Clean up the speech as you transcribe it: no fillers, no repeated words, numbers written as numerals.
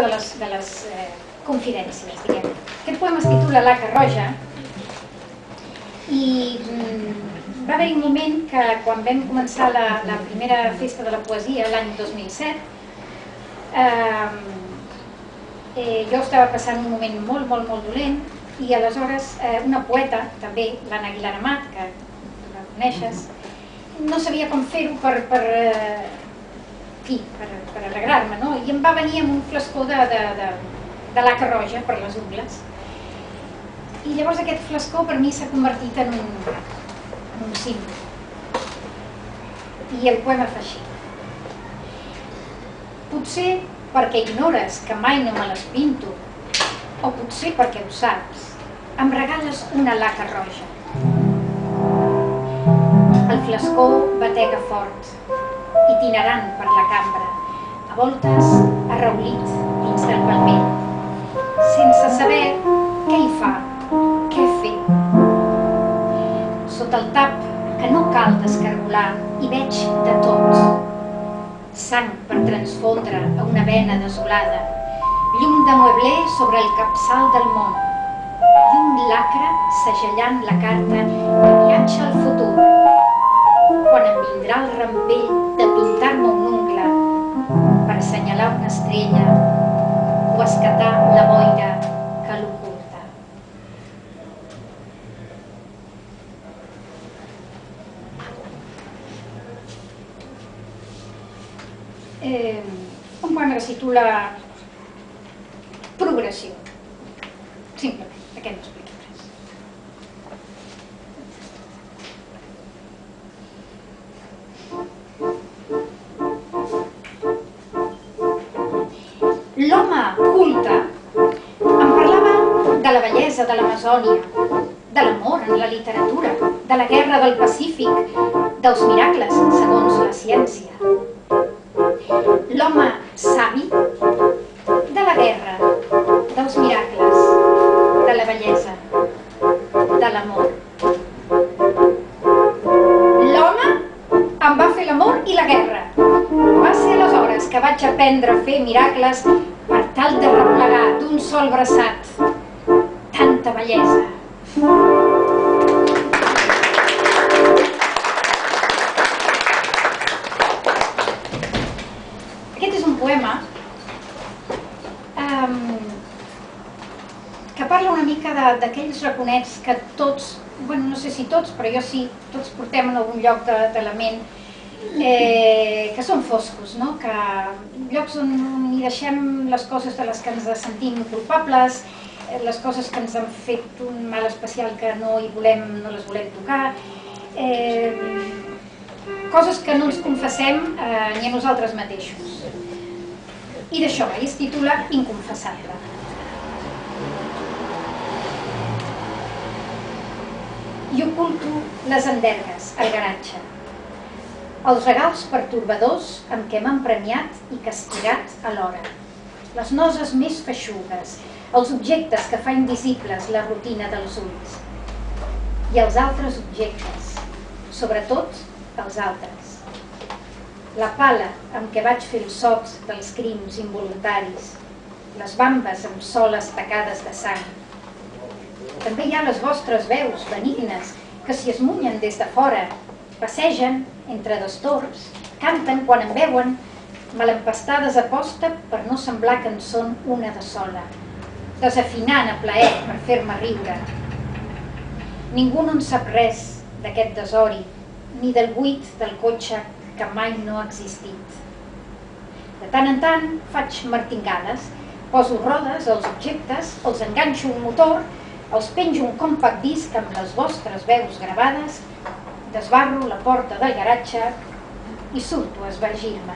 de les confidències, diguem. Aquest poema es titula Laca, roja, i va haver un moment que quan vam començar la primera festa de la poesia l'any 2007, jo estava passant un moment molt, molt, molt dolent, i aleshores una poeta, també l'Anna Aguilar Amat, que la coneixes, no sabia com fer-ho per alegrar-me, no? I em va venir amb un flascó de laca roja per les ungles. I llavors aquest flascó per mi s'ha convertit en un símbol. I el poema fa així. Potser perquè ignores que mai no me les pinto, o potser perquè ho saps, em regales una laca roja. El flascó batega fort, itinerant per la cambra, a voltes arraulit dins del palmer, sense saber què hi fa, què fer. Sota el tap, que no cal descargolar, hi veig de tot. Sang per transfondre a una vena desolada, llum de muebler sobre el capçal del món, i un lacre segellant la carta que viatja al futur, quan em vindrà el rampell de pintar-me un ungle per assenyalar una estrella o escatar la boira que l'oculta. Un poema que es titula Progressió. Simplement, aquest no explica res. L'home culte em parlava de la bellesa de l'Amazònia, de l'amor en la literatura, de la guerra del Pacífic, dels miracles segons la ciència. L'home savi, de la guerra, dels miracles, de la bellesa, de l'amor. L'home em va fer l'amor i la guerra. Va ser aleshores que vaig aprendre a fer miracles per tal de replegar d'un sol braçat tanta bellesa. Aquest és un poema que parla una mica d'aquells raconets que tots, bueno, no sé si tots, però jo sí, tots portem en algun lloc de la ment, que són foscos, no? Que llocs on hi deixem les coses de les que ens sentim culpables, les coses que ens han fet un mal especial que no les volem tocar, coses que no ens confessem ni a nosaltres mateixos. I d'això, i es titula Inconfessable. I oculto les endergues al garatge, els regals pertorbadors amb què m'han premiat i castigat alhora, les noses més feixugues, els objectes que fa invisibles la rutina dels ulls, i els altres objectes, sobretot els altres. La pala amb què vaig fer els sots dels crims involuntaris, les bambes amb soles tacades de sang. També hi ha les vostres veus benignes que s'hi esmunyen des de fora, passegen entre dos torns, canten quan em veuen, malempastades a posta per no semblar que en són una de sola, desafinant a plaer per fer-me riure. Ningú no en sap res d'aquest desori, ni del buit del cotxe que mai no ha existit. De tant en tant faig martingades, poso rodes als objectes, els enganxo un motor, els penjo un compact disc amb les vostres veus gravades, desbarro la porta del garatge i surto a esvergir-me.